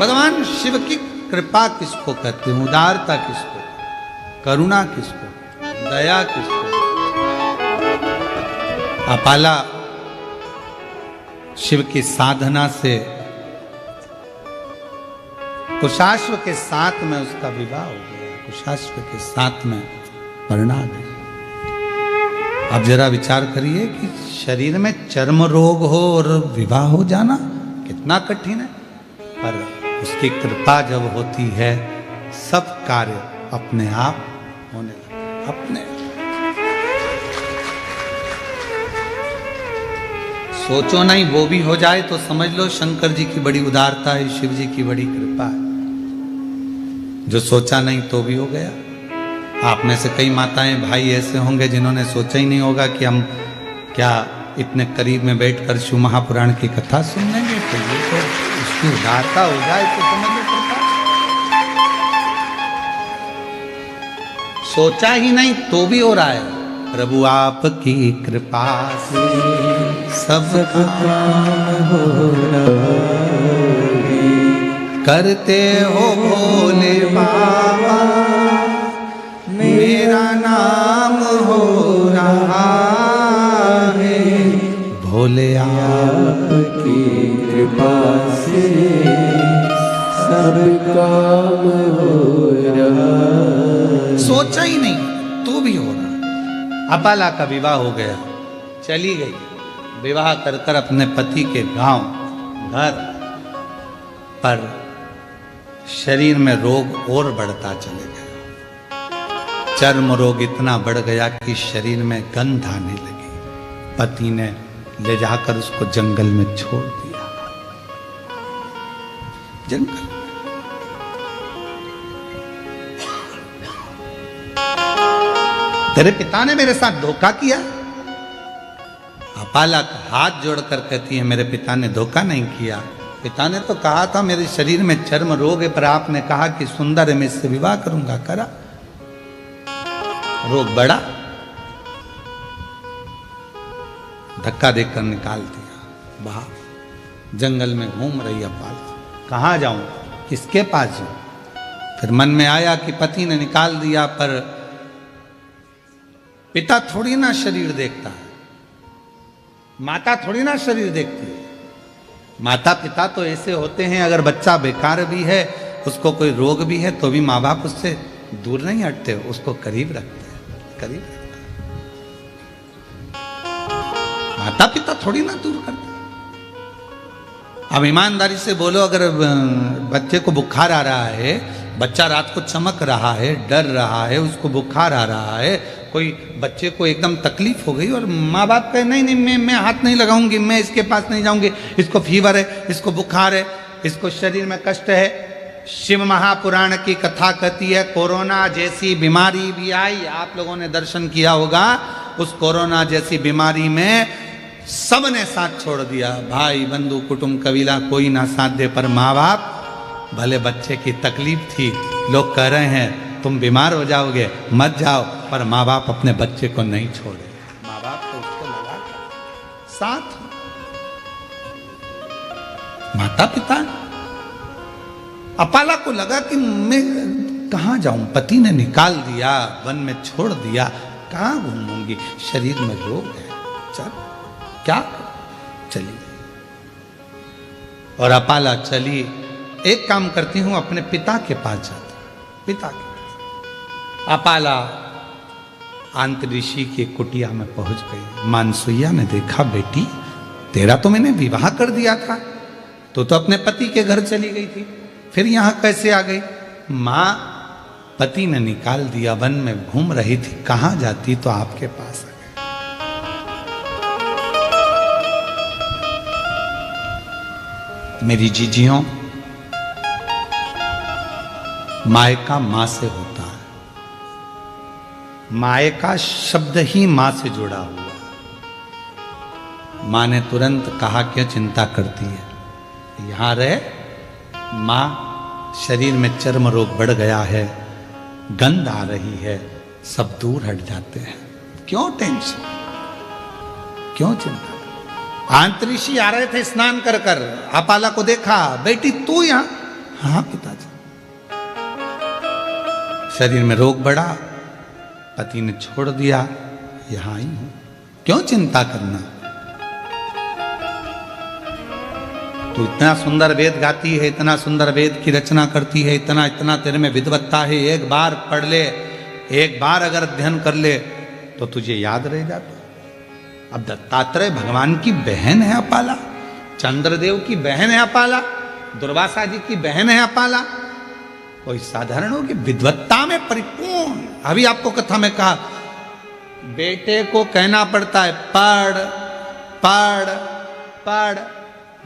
भगवान शिव की कृपा किसको कहते हैं, उदारता किसको, करुणा किसको, दया किसको। अपाला शिव की साधना से कुशाश्व के साथ में उसका विवाह हो गया, कुशाश्व के साथ में परिणा गई। अब जरा विचार करिए कि शरीर में चर्म रोग हो और विवाह हो जाना कितना कठिन है, पर उसकी कृपा जब होती है सब कार्य अपने आप होने लगते, अपने। सोचो नहीं वो भी हो जाए तो समझ लो शंकर जी की बड़ी उदारता है, शिव जी की बड़ी कृपा है। जो सोचा नहीं तो भी हो गया। आप में से कई माताएं भाई ऐसे होंगे जिन्होंने सोचा ही नहीं होगा कि हम क्या इतने करीब में बैठकर शिव महापुराण की कथा सुन लेंगे, तो ये तो उसकी उदारता हो जाए तो समझ लो कृपा। सोचा ही नहीं तो भी हो रहा है। प्रभु आपकी कृपा से सब काम हो रहा है, करते हो भोले बाबा मेरा नाम हो रहा है, भोले आपकी कृपा से सब काम हो रहा। सोचा ही नहीं तो भी हो रहा। अपाला का विवाह हो गया, चली गई विवाह कर कर अपने पति के गांव घर, पर शरीर में रोग और बढ़ता चले गया। चर्म रोग इतना बढ़ गया कि शरीर में गंध आने लगी। पति ने ले जाकर उसको जंगल में छोड़ दिया। जंगल तेरे पिता ने मेरे साथ धोखा किया। अपाला हाथ जोड़कर कहती है मेरे पिता ने धोखा नहीं किया। पिता ने तो कहा था मेरे शरीर में चर्म रोग है, पर आपने कहा कि सुंदर है मैं इससे विवाह करूंगा, करा, रोग बढ़ा, धक्का देकर निकाल दिया बाहर। जंगल में घूम रही अपाला, कहाँ जाऊं, किसके पास जाऊं। फिर मन में आया कि पति ने निकाल दिया, पर पिता थोड़ी ना शरीर देखता है, माता थोड़ी ना शरीर देखती है। माता पिता तो ऐसे होते हैं, अगर बच्चा बेकार भी है, उसको कोई रोग भी है, तो भी माँ बाप उससे दूर नहीं हटते, उसको करीब रखते हैं, करीब रखते हैं। माता पिता थोड़ी ना दूर करते। अब ईमानदारी से बोलो, अगर बच्चे को बुखार आ रहा है, बच्चा रात को चमक रहा है, डर रहा है, उसको बुखार आ रहा है, कोई बच्चे को एकदम तकलीफ हो गई और माँ बाप कहे नहीं नहीं मैं हाथ नहीं लगाऊंगी, मैं इसके पास नहीं जाऊंगी, इसको फीवर है, इसको बुखार है, इसको शरीर में कष्ट है। शिव महापुराण की कथा कहती है कोरोना जैसी बीमारी भी आई, आप लोगों ने दर्शन किया होगा। उस कोरोना जैसी बीमारी में सबने साथ छोड़ दिया, भाई बंधु कुटुंब कबीला कोई ना साथ दे, पर माँ बाप, भले बच्चे की तकलीफ थी, लोग कह रहे हैं तुम बीमार हो जाओगे मत जाओ, पर माँ बाप अपने बच्चे को नहीं छोड़े। माँ बाप तो उसको लगा साथ, माता पिता। अपाला को लगा कि मैं कहाँ जाऊं, पति ने निकाल दिया, वन में छोड़ दिया, कहाँ घूमूंगी, शरीर में रोग है, चल क्या चली। और अपाला चली, एक काम करती हूं अपने पिता के पास जाती, पिता के पास। अपाला आंतऋषि की कुटिया में पहुंच गई। मानसुइया ने देखा, बेटी तेरा तो मैंने विवाह कर दिया था, तो अपने पति के घर चली गई थी, फिर यहां कैसे आ गई। मां, पति ने निकाल दिया, वन में घूम रही थी, कहां जाती तो आपके पास आ गई। मेरी जीजियों, मायका मां से होता है। मायका शब्द ही मां से जुड़ा हुआ है। मां ने तुरंत कहा क्यों चिंता करती है, यहां रहे। मां, शरीर में चर्म रोग बढ़ गया है, गंध आ रही है, सब दूर हट जाते हैं, क्यों टेंशन, क्यों चिंता। आंतरिषि आ रहे थे स्नान कर कर, अपाला को देखा, बेटी तू यहां, हाँ पिताजी। शरीर में रोग बढ़ा, पति ने छोड़ दिया, यहां आई हूं, क्यों चिंता करना। तू इतना सुंदर वेद गाती है, इतना सुंदर वेद की रचना करती है, इतना इतना तेरे में विद्वत्ता है, एक बार पढ़ ले, एक बार अगर अध्ययन कर ले तो तुझे याद रह जाता। अब दत्तात्रेय भगवान की बहन है अपाला, चंद्रदेव की बहन है अपाला, दुर्वासा जी की बहन है अपाला, कोई साधारण हो कि विद्वत्ता में परिपूर्ण। अभी आपको कथा में कहा, बेटे को कहना पड़ता है पढ़ पढ़ पढ़,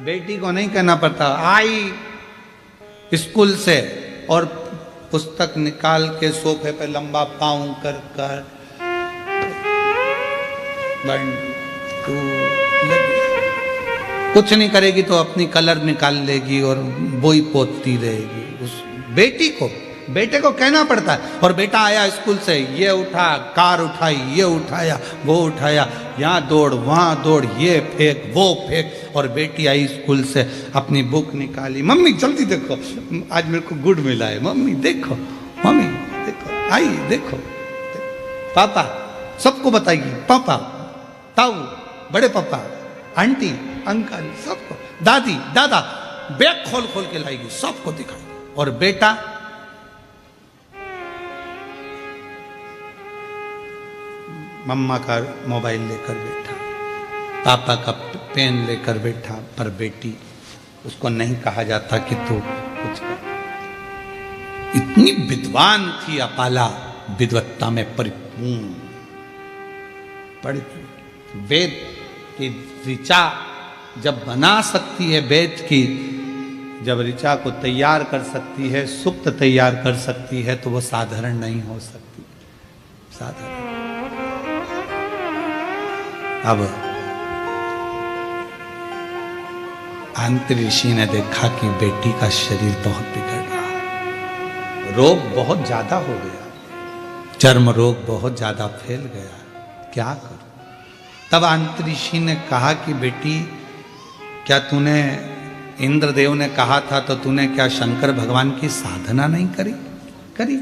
बेटी को नहीं कहना पड़ता। आई स्कूल से और पुस्तक निकाल के सोफे पे लंबा पाँव कर कर 1 2 कुछ नहीं करेगी तो अपनी कलर निकाल लेगी और बोई पोतती रहेगी। उस बेटे को कहना पड़ता है। और बेटा आया स्कूल से, ये उठा, कार उठाई, ये उठाया, वो उठाया, यहाँ दौड़ वहाँ दौड़, ये फेंक वो फेंक। और बेटी आई स्कूल से, अपनी बुक निकाली, मम्मी जल्दी देखो आज मेरे को गुड मिला है, मम्मी देखो, मम्मी देखो, आई देखो, पापा सबको बताएगी, पापा ताऊ, बड़े पापा, आंटी, अंकल, सबको, दादी दादा, बैग खोल खोल के लाएगी, सबको दिखाएगी। और बेटा मम्मा का मोबाइल लेकर बैठा, पापा का पेन लेकर बैठा, पर बेटी उसको नहीं कहा जाता कि तू कुछ कर। इतनी विद्वान थी अपाला, विद्वत्ता में परिपूर्ण, पढ़ती, वेद की ऋचा जब बना सकती है, वेद की जब ऋचा को तैयार कर सकती है, सुक्त तैयार कर सकती है, तो वो साधारण नहीं हो सकती, साधारण। अब अंतरी ऋषि ने देखा कि बेटी का शरीर बहुत बिगड़ रहा, रोग बहुत ज्यादा हो गया, चर्म रोग बहुत ज्यादा फैल गया, क्या करूं। तब अंतरी ऋषि ने कहा कि बेटी, क्या तूने, इंद्रदेव ने कहा था तो तूने क्या शंकर भगवान की साधना नहीं करी? करी,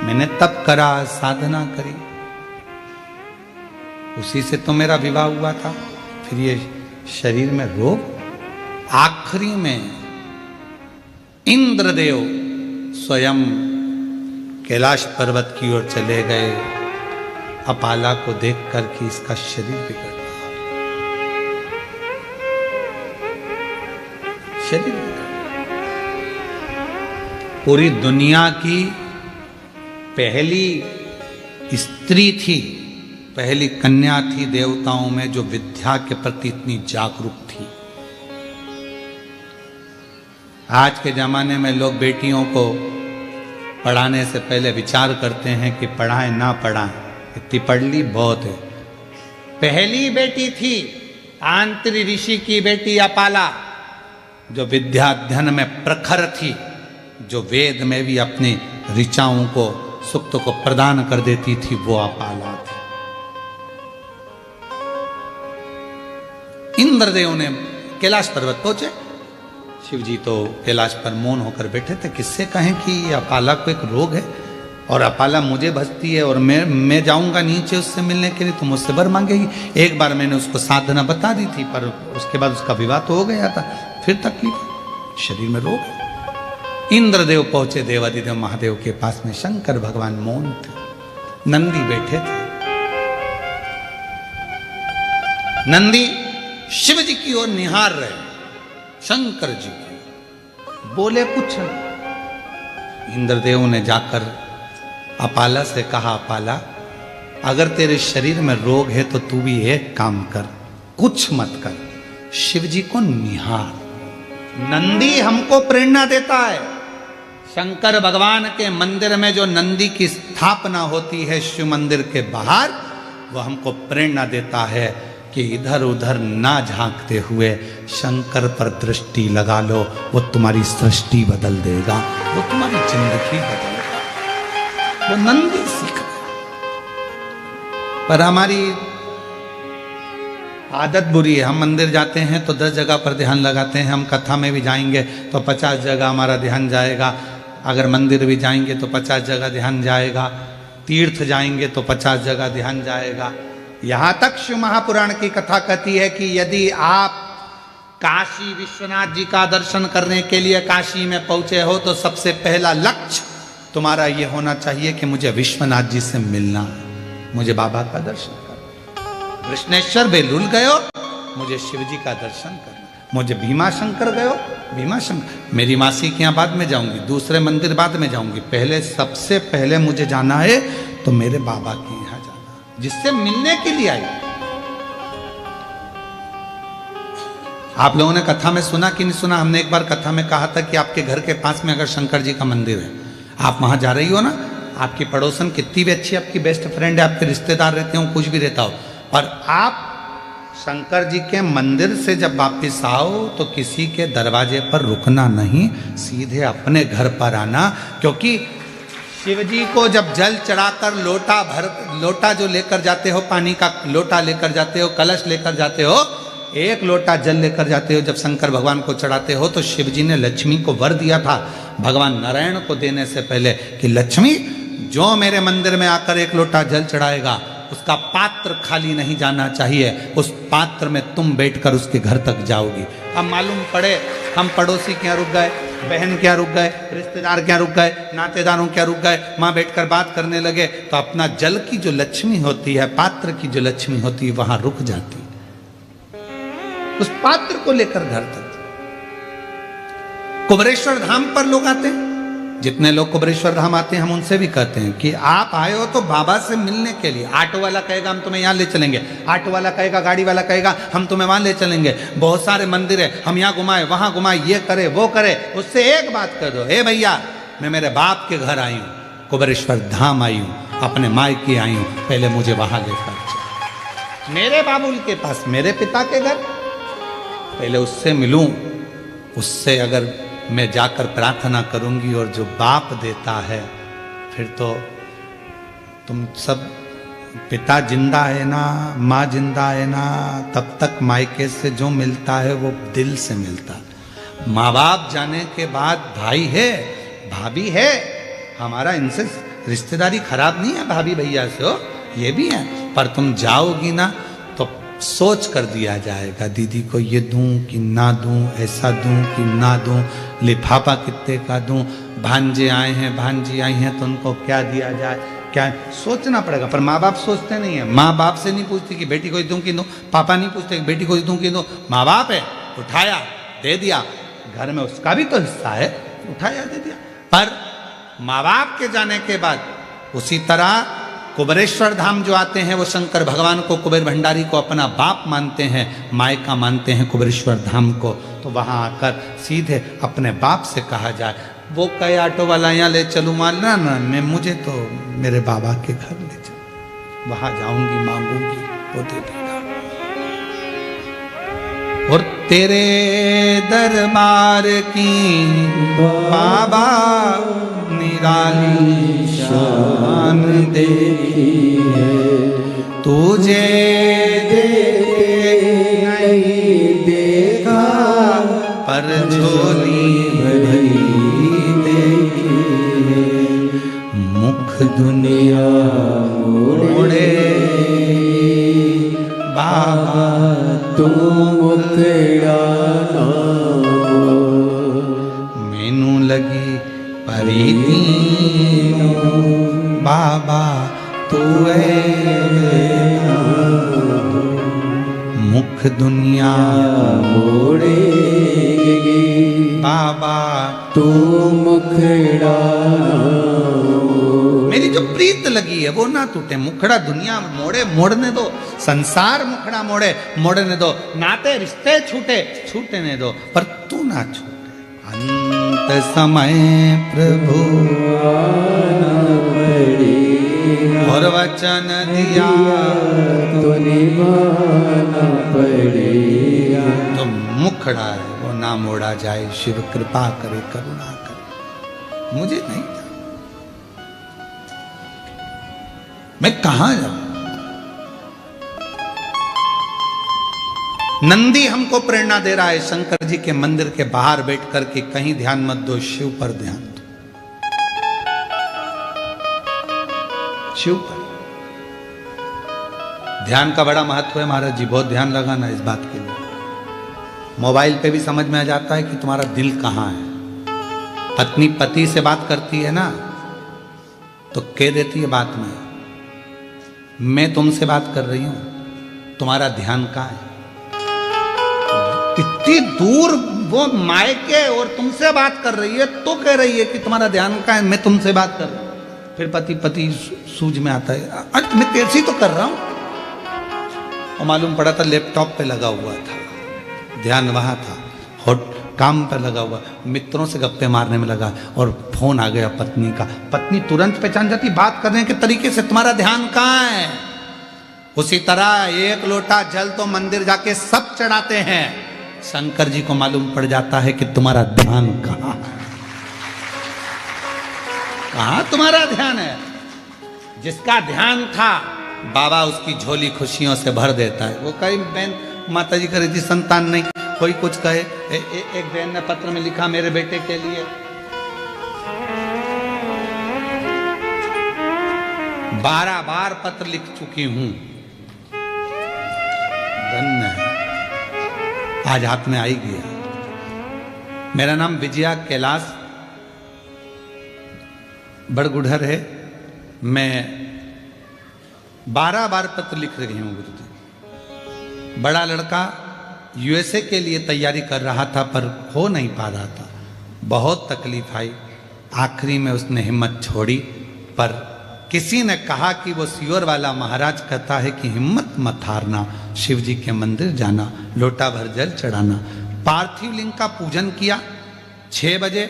मैंने तप करा, साधना करी, उसी से तो मेरा विवाह हुआ था। फिर ये शरीर में रोग। आखिरी में इंद्रदेव स्वयं कैलाश पर्वत की ओर चले गए, अपाला को देखकर कि इसका शरीर बिगड़ रहा, शरीर बिगड़ रहा। पूरी दुनिया की पहली स्त्री थी, पहली कन्या थी देवताओं में जो विद्या के प्रति इतनी जागरूक थी। आज के जमाने में लोग बेटियों को पढ़ाने से पहले विचार करते हैं कि पढ़ाएं ना पढ़ाएं, इतनी पढ़ ली बहुत है। पहली बेटी थी आंतरी ऋषि की बेटी अपाला, जो विद्याध्ययन में प्रखर थी, जो वेद में भी अपनी ऋचाओं को, सुक्त को प्रदान कर देती थी, वो अपाला थी। इंद्रदेव ने कैलाश पर्वत पहुंचे, शिव जी तो कैलाश पर मौन होकर बैठे थे, किससे कहें कि अपाला को एक रोग है और अपाला मुझे भजती है और मैं जाऊंगा नीचे उससे मिलने के लिए तो मुझसे वर मांगेगी। एक बार मैंने उसको साधना बता दी थी, पर उसके बाद उसका विवाह तो हो गया था, फिर तकलीफ, शरीर में रोग है। इंद्रदेव पहुंचे देवादिदेव महादेव के पास में, शंकर भगवान मौन थे, नंदी बैठे थे। नंदी शिव जी की ओर निहार रहे, शंकर जी की, बोले कुछ नहीं। इंद्रदेव ने जाकर अपाला से कहा, अपाला अगर तेरे शरीर में रोग है तो तू भी एक काम कर, कुछ मत कर, शिव जी को निहार। नंदी हमको प्रेरणा देता है। शंकर भगवान के मंदिर में जो नंदी की स्थापना होती है शिव मंदिर के बाहर, वो हमको प्रेरणा देता है कि इधर उधर ना झांकते हुए शंकर पर दृष्टि लगा लो, वो तुम्हारी सृष्टि बदल देगा, वो तुम्हारी जिंदगी बदल देगा। वो नंदी सीख गया। पर हमारी आदत बुरी है। हम मंदिर जाते हैं तो 10 जगह पर ध्यान लगाते हैं, हम कथा में भी जाएंगे तो 50 जगह हमारा ध्यान जाएगा, अगर मंदिर भी जाएंगे तो 50 जगह ध्यान जाएगा, तीर्थ जाएंगे तो 50 जगह ध्यान जाएगा। यहाँ तक शिव महापुराण की कथा कहती है कि यदि आप काशी विश्वनाथ जी का दर्शन करने के लिए काशी में पहुंचे हो तो सबसे पहला लक्ष्य तुम्हारा ये होना चाहिए कि मुझे विश्वनाथ जी से मिलना है, मुझे बाबा का दर्शन करना। कृष्णेश्वर बेलूल गए हो, मुझे शिव जी का दर्शन करना। मुझे भीमा शंकर गए हो, भीमा शंकर, मेरी मासी के यहाँ बाद में जाऊंगी, दूसरे मंदिर बाद में जाऊंगी, पहले सबसे पहले मुझे जाना है तो मेरे बाबा के यहाँ जाना, जिससे मिलने के लिए आई। आप लोगों ने कथा में सुना कि नहीं सुना, हमने एक बार कथा में कहा था कि आपके घर के पास में अगर शंकर जी का मंदिर है, आप वहां जा रही हो ना, आपकी पड़ोसन कितनी भी अच्छी आपकी बेस्ट फ्रेंड है, आपके रिश्तेदार रहते हो, कुछ भी रहता हो, पर आप शंकर जी के मंदिर से जब वापिस आओ तो किसी के दरवाजे पर रुकना नहीं, सीधे अपने घर पर आना। क्योंकि शिव जी को जब जल चढ़ाकर लोटा जो लेकर जाते हो, पानी का लोटा लेकर जाते हो, कलश लेकर जाते हो, एक लोटा जल लेकर जाते हो, जब शंकर भगवान को चढ़ाते हो तो शिव जी ने लक्ष्मी को वर दिया था भगवान नारायण को देने से पहले कि लक्ष्मी जो मेरे मंदिर में आकर एक लोटा जल चढ़ाएगा उसका पात्र खाली नहीं जाना चाहिए, उस पात्र में तुम बैठकर उसके घर तक जाओगी। अब मालूम पड़े हम पड़ोसी के यहाँ रुक गए, बहन के यहाँ रुक गए, रिश्तेदार के यहाँ रुक गए, नातेदारों के यहाँ रुक गए, वहाँ बैठकर बात करने लगे तो अपना जल की जो लक्ष्मी होती है, पात्र की जो लक्ष्मी होती है, वहां रुक जाती, उस पात्र को लेकर घर तक। कुबरेश्वर धाम पर लोग आते हैं, जितने लोग कुबरेश्वर धाम आते हैं हम उनसे भी कहते हैं कि आप आए हो तो बाबा से मिलने के लिए। ऑटो वाला कहेगा हम तुम्हें यहाँ ले चलेंगे, ऑटो वाला कहेगा, गाड़ी वाला कहेगा हम तुम्हें वहां ले चलेंगे, बहुत सारे मंदिर है हम यहाँ घुमाए वहां घुमाए, ये करे वो करे। उससे एक बात कर दो, हे भैया मैं मेरे बाप के घर आई हूँ, कुबरेश्वर धाम आई हूँ, अपने मायके आई हूँ, पहले मुझे वहां लेकर चलो, मेरे बाबुल के पास, मेरे पिता के घर, पहले उससे मिलूं। उससे अगर मैं जाकर प्रार्थना करूंगी और जो बाप देता है, फिर तो तुम सब, पिता जिंदा है ना, माँ जिंदा है ना, तब तक मायके से जो मिलता है वो दिल से मिलता है। माँ बाप जाने के बाद भाई है, भाभी है, हमारा इनसे रिश्तेदारी खराब नहीं है, भाभी भैया से हो, ये भी है, पर तुम जाओगी ना तो सोच कर दिया जाएगा, दीदी को ये दूं कि ना दूं, ऐसा दूं कि ना दूं, लिफाफा कितने का दूं, भांजे आए हैं, भांजी आई हैं तो उनको क्या दिया जाए, क्या सोचना पड़ेगा। पर माँ बाप सोचते नहीं है, माँ बाप से नहीं पूछती कि बेटी को दूं कि दूं, पापा नहीं पूछते कि बेटी को दूं कि दूं, माँ बाप है, उठाया दे दिया, घर में उसका भी तो हिस्सा है, उठाया दे दिया। पर माँ बाप के जाने के बाद उसी तरह कुबरेश्वर धाम जो आते हैं वो शंकर भगवान को, कुबेर भंडारी को अपना बाप मानते हैं, मायका मानते हैं कुबरेश्वर धाम को, तो वहां आकर सीधे अपने बाप से कहा जाए, वो कहे ऑटो वाला यहाँ ले चलूँ, मानना ना, मैं मुझे तो मेरे बाबा के घर ले चलो, वहां जाऊंगी, मांगूंगी, वो दे देगा। और तेरे दरबार की बाबा निराली शान देखी है, तुझे नहीं देखा पर झोली भरी देखी है, मुख दुनिया मोड़े बाबा तू मुखड़ा, मैनू लगी परीती बाबा तू मुख दुनिया मोड़ेगी बाबा तू मुखड़ा, मेरी जो प्रीत लगी है वो ना टूटे, मुखड़ा दुनिया मोड़े, मोड़ने दो, संसार मुखड़ा मोड़े, मोड़ने दो, नाते रिश्ते छूटे, छूटने दो, पर तू ना छूटे। अंत समय प्रभु और वचन दिया तो निभाना पड़ेगा, तो मुखड़ा है वो ना मोड़ा जाए, शिव कृपा करे, करुणा करे, मुझे नहीं था, मैं कहां जाऊं। नंदी हमको प्रेरणा दे रहा है शंकर जी के मंदिर के बाहर बैठ करके, कहीं ध्यान मत दो, शिव पर ध्यान दो, शिव पर। ध्यान का बड़ा महत्व है महाराज जी, बहुत ध्यान लगाना इस बात के लिए। मोबाइल पे भी समझ में आ जाता है कि तुम्हारा दिल कहां है। पत्नी पति से बात करती है ना, तो कह देती है बात में, मैं तुमसे बात कर रही हूं, तुम्हारा ध्यान कहां है। इतनी दूर वो मायके और तुमसे बात कर रही है, तो कह रही है कि तुम्हारा ध्यान कहां है, मैं तुमसे बात कर रहा हूं। फिर पति सूझ में आता है, आज मैं तेरे से तो कर रहा हूं, और मालूम पड़ा था लैपटॉप पे लगा हुआ था, ध्यान वहां था, और काम पर लगा हुआ, मित्रों से गप्पे मारने में लगा, और फोन आ गया पत्नी का। पत्नी तुरंत पहचान जाती बात करने के तरीके से, तुम्हारा ध्यान कहां है। उसी तरह एक लोटा जल तो मंदिर जाके सब चढ़ाते हैं, शंकर जी को मालूम पड़ जाता है कि तुम्हारा ध्यान कहां है, कहां तुम्हारा ध्यान है। जिसका ध्यान था बाबा उसकी झोली खुशियों से भर देता है। वो कई बहन माता जी कह रही थी संतान नहीं, कोई कुछ कहे। एक बहन ने पत्र में लिखा मेरे बेटे के लिए, 12 बार पत्र लिख चुकी हूं, धन्य है, आज हाथ में आई गया। मेरा नाम विजया कैलाश बड़गुढ़र है, मैं 12 बार पत्र लिख रही हूं गुरुजी। बड़ा लड़का यूएसए के लिए तैयारी कर रहा था पर हो नहीं पा रहा था, बहुत तकलीफ आई, आखिरी में उसने हिम्मत छोड़ी। पर किसी ने कहा कि वो सियोर वाला महाराज कहता है कि हिम्मत मत हारना, शिव जी के मंदिर जाना, लोटा भर जल चढ़ाना। पार्थिव लिंग का पूजन किया 6 बजे,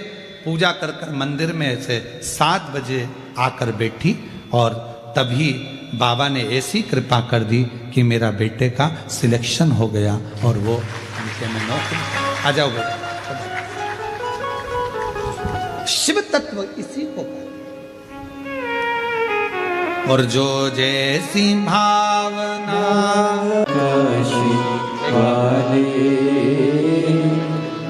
पूजा कर मंदिर में से 7 बजे आकर बैठी, और तभी बाबा ने ऐसी कृपा कर दी कि मेरा बेटे का सिलेक्शन हो गया, और वो उनके में नौकरी। आ जाओ बेटा, शिव तत्व इसी को, और जो जैसी भावना काशी वाले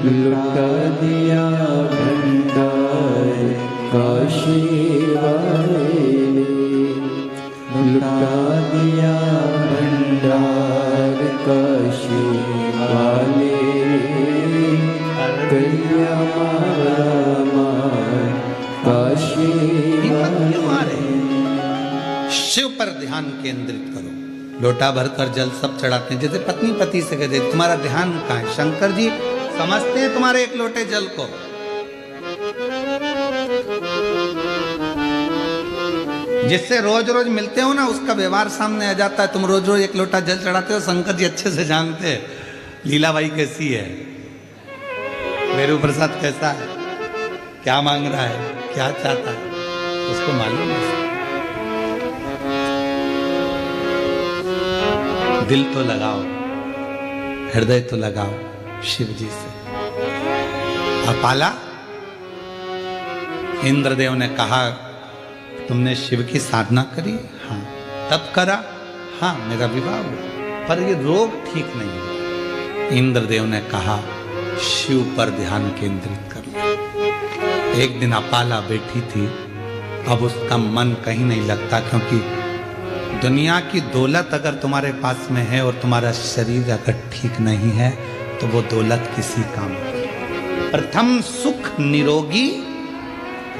लुटा दिया भंडार, काशी वाले लुटा दिया भंडार, काशी वाले कलिया मार, काशी वाले। शिव पर ध्यान केंद्रित करो। लोटा भरकर जल सब चढ़ाते हैं, जैसे पत्नी पति से कहते तुम्हारा ध्यान कहां है। शंकर जी समझते हैं तुम्हारे एक लोटे जल को। जिससे रोज रोज मिलते हो ना, उसका व्यवहार सामने आ जाता है। तुम रोज रोज एक लोटा जल चढ़ाते हो, शंकर जी अच्छे से जानते हैं लीलाबाई कैसी है, मेरू प्रसाद कैसा है, क्या मांग रहा है, क्या चाहता है, उसको मालूम है। दिल तो लगाओ, हृदय तो लगाओ शिव जी से। और पाला, इंद्रदेव ने कहा तुमने शिव की साधना करी? हाँ। तब करा? हाँ, मेरा विवाह हुआ, पर ये रोग ठीक नहीं हुआ। इंद्रदेव ने कहा शिव पर ध्यान केंद्रित कर लो। एक दिन अपाला बैठी थी, अब उसका मन कहीं नहीं लगता, क्योंकि दुनिया की दौलत अगर तुम्हारे पास में है और तुम्हारा शरीर अगर ठीक नहीं है तो वो दौलत किसी काम की। प्रथम सुख निरोगी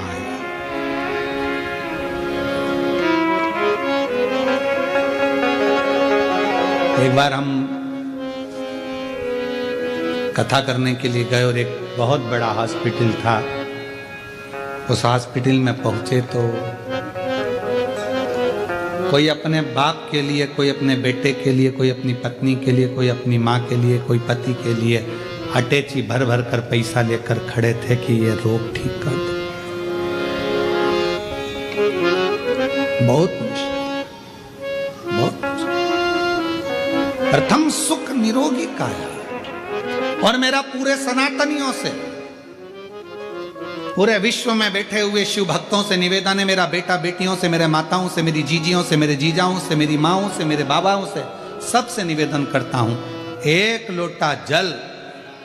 आया। एक बार हम कथा करने के लिए गए और एक बहुत बड़ा हॉस्पिटल था। उस हॉस्पिटल में पहुंचे तो कोई अपने बाप के लिए, कोई अपने बेटे के लिए, कोई अपनी पत्नी के लिए, कोई अपनी माँ के लिए, कोई पति के लिए अटैची भर भर कर पैसा लेकर खड़े थे कि ये रोग ठीक कर दो। बहुत मुश्किल, बहुत मुश्किल। प्रथम सुख निरोगी काया। और मेरा पूरे सनातनियों से, पूरे विश्व में बैठे हुए शिव भक्तों से निवेदन है, मेरा बेटा बेटियों से, मेरे माताओं से, मेरी जीजियों से, मेरे जीजाओं से, मेरी माओं से, मेरे बाबाओं से, सबसे निवेदन करता हूं, एक लोटा जल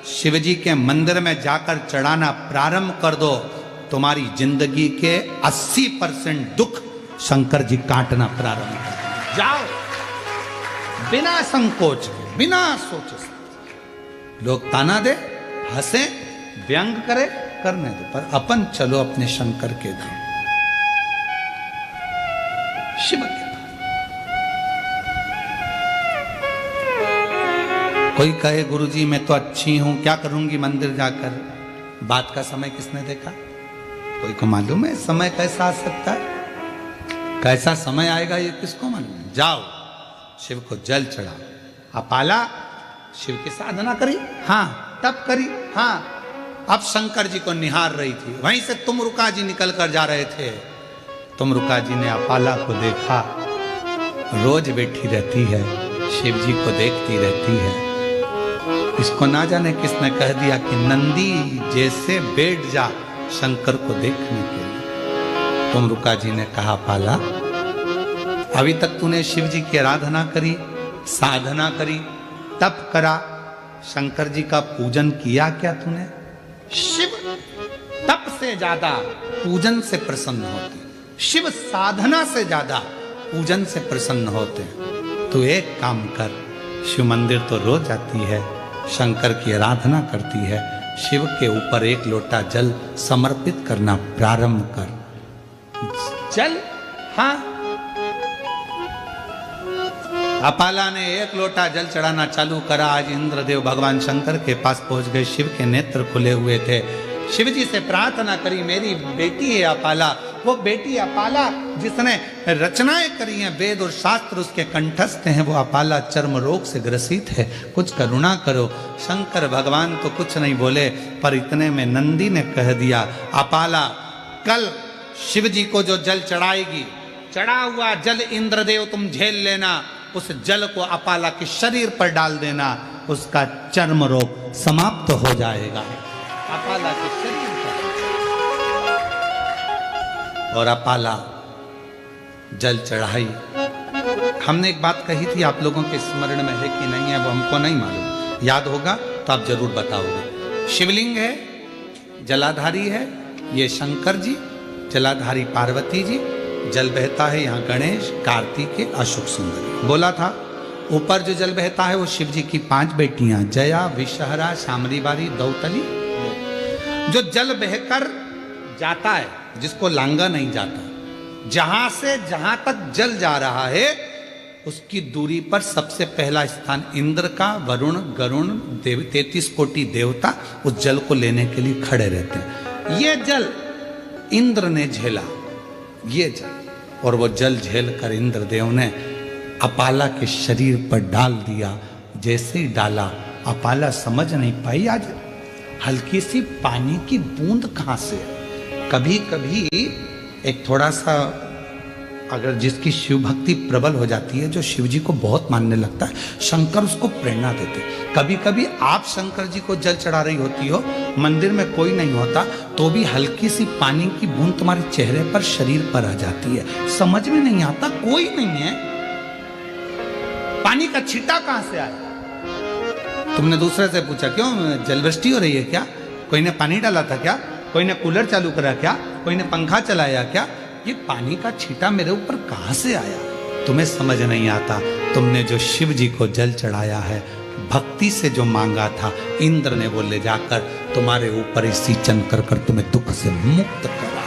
शिवजी के मंदिर में जाकर चढ़ाना प्रारंभ कर दो, तुम्हारी जिंदगी के 80% दुख शंकर जी काटना प्रारंभ कर देंगे। जाओ बिना संकोच के, बिना सोचे। लोग ताना दे, हंसे, व्यंग करे, करने दो, पर अपन चलो अपने शंकर के धाम, शिव के धाम। कोई कहे गुरुजी मैं तो अच्छी हूं, क्या करूंगी मंदिर जाकर। बात का समय किसने देखा? कोई को मालूम है समय कैसा आ सकता है? कैसा समय आएगा ये किसको मालूम है? जाओ शिव को जल चढ़ाओ। अपाला शिव की साधना करी, हाँ तब करी, हाँ। अब शंकर जी को निहार रही थी, वहीं से तुमरुका जी निकल कर जा रहे थे। तुमरुका जी ने अपाला को देखा, रोज बैठी रहती है, शिव जी को देखती रहती है। इसको ना जाने किसने कह दिया कि नंदी जैसे बैठ जा शंकर को देखने के लिए। तुमरुका जी ने कहा अपाला अभी तक तूने शिव जी की आराधना करी, साधना करी, तप करा, शंकर जी का पूजन किया क्या तूने? शिव तप से ज्यादा पूजन से प्रसन्न होते, शिव साधना से ज्यादा पूजन से प्रसन्न होते। तो एक काम कर, शिव मंदिर तो रोज जाती है, शंकर की आराधना करती है, शिव के ऊपर एक लोटा जल समर्पित करना प्रारंभ कर। जल, हाँ। अपाला ने एक लोटा जल चढ़ाना चालू करा। आज इंद्रदेव भगवान शंकर के पास पहुंच गए, शिव के नेत्र खुले हुए थे। शिव जी से प्रार्थना करी, मेरी बेटी है अपाला, वो बेटी अपाला जिसने रचनाएं करी हैं, वेद और शास्त्र उसके कंठस्थ हैं, वो अपाला चर्म रोग से ग्रसित है, कुछ करुणा करो। शंकर भगवान तो कुछ नहीं बोले, पर इतने में नंदी ने कह दिया अपाला कल शिव जी को जो जल चढ़ाएगी, चढ़ा हुआ जल इंद्रदेव तुम झेल लेना, उस जल को अपाला के शरीर पर डाल देना, उसका चर्म रोग समाप्त हो जाएगा। अपाला के शरीर पर, और अपाला जल चढ़ाई। हमने एक बात कही थी, आप लोगों के स्मरण में है कि नहीं है वो हमको नहीं मालूम, याद होगा तो आप जरूर बताओगे। शिवलिंग है, जलाधारी है, ये शंकर जी, जलाधारी पार्वती जी, जल बहता है यहाँ गणेश, कार्तिकेय, अशोक सुंदरी। बोला था ऊपर जो जल बहता है वो शिव जी की 5 बेटियां, जया, विषहरा, शामरी बारी, दौतली। जो जल बहकर जाता है, जिसको लांगा नहीं जाता, जहां से जहां तक जल जा रहा है उसकी दूरी पर सबसे पहला स्थान इंद्र का, वरुण, गरुण, 33 कोटि देवता उस जल को लेने के लिए खड़े रहते हैं। ये जल इंद्र ने झेला, ये जल, और वो जल झेल कर इंद्रदेव ने अपाला के शरीर पर डाल दिया। जैसे ही डाला, अपाला समझ नहीं पाई आज हल्की सी पानी की बूंद कहां से। कभी कभी एक थोड़ा सा अगर जिसकी शिव भक्ति प्रबल हो जाती है, जो शिव जी को बहुत मानने लगता है, शंकर उसको प्रेरणा देते। कभी कभी आप शंकर जी को जल चढ़ा रही होती हो, मंदिर में कोई नहीं होता, तो भी हल्की सी पानी की बूंद तुम्हारे चेहरे पर, शरीर पर आ जाती है, समझ में नहीं आता, कोई नहीं है, पानी का छींटा कहां से आया। तुमने दूसरे से पूछा क्यों जलवृष्टि हो रही है क्या, कोई ने पानी डाला था क्या, कोई ने कूलर चालू करा क्या, कोई ने पंखा चलाया क्या, ये पानी का छींटा मेरे ऊपर कहां से आया। तुम्हें समझ नहीं आता, तुमने जो शिव जी को जल चढ़ाया है, भक्ति से जो मांगा था, इंद्र ने वो ले जाकर तुम्हारे ऊपर ही सिंचन कर कर तुम्हें दुख से मुक्त करा।